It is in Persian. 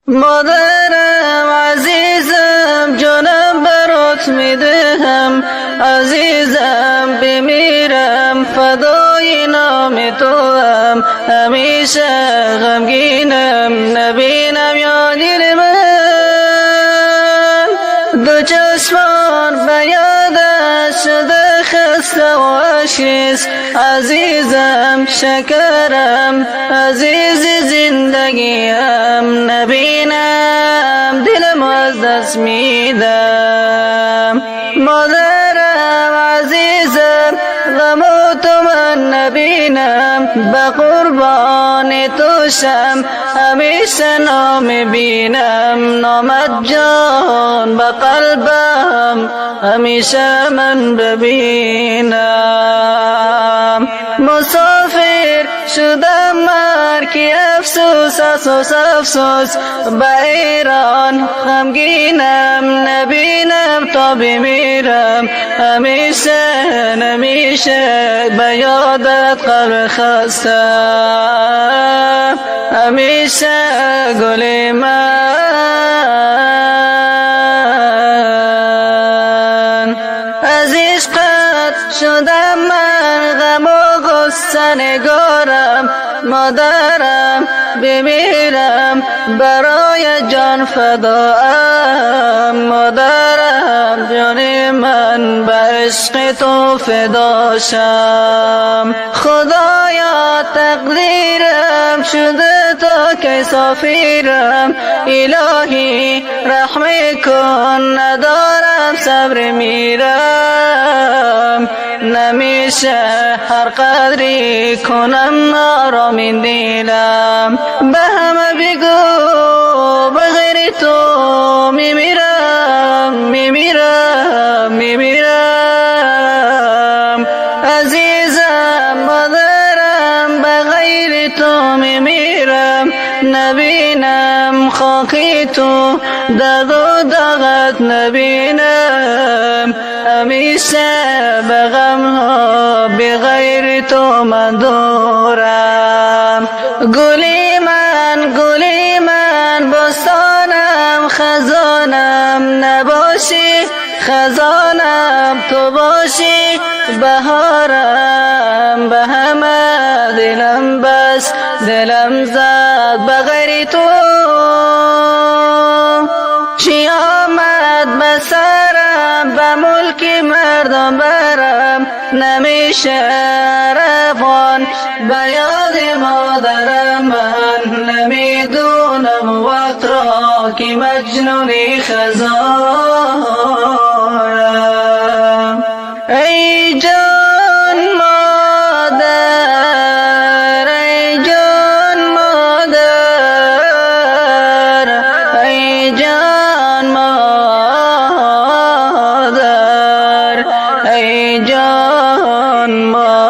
مادرم عزیزم جانم برات میدهم، عزیزم بمیرم فدای نام تو هم، همیشه غمگینم نبینم یا دل من. دو چشمان به یادش شده خسته و عشقیست، عزیزم شکرم عزیز زندگیم، نبینم دلم از دست میدم. مادرم عزیزم غم تو من نبینم، به قربان تو شم همیشه نام بینم، نامت جان به قلبم همیشه من ببینم. مسافر شدم من که افسوس افسوس افسوس، به ایران غمگینم نبینم تا بمیرم، همیشه همیشه به یادت قلب خسته، همیشه گل من. از عشقت شدم من غم و غصه نگارم، مادرم بمیرم برای جان فداام، مادرم جان من به عشق تو فدا شم. خدایا تقدیرم شده تا که سافرم، الهی رحم کن ندارم صبر میرم، نمیشه هر قدری کنم آرام دلم. به همه بگو بغیر تو میمیرم میمیرم میمیرم، عزیزم مادرم بغیر تو میمیرم، نبینم خاکی تو درد و داغت نبینم، همیشه به غم ها بغیر تو من دورم. گلی من بستانم خزانم نباشی، خزانم تو باشی بهارم، به همه دلم بس دلم زد بغیر تو. چی آمد به سرم به ملک مردم برم، نمیشه روان به یاد مادرم من، نمیدونم وقت را که مجنونی خزانم. ای جان مادر ای جان مادر ای جان مادر ای جان مادر.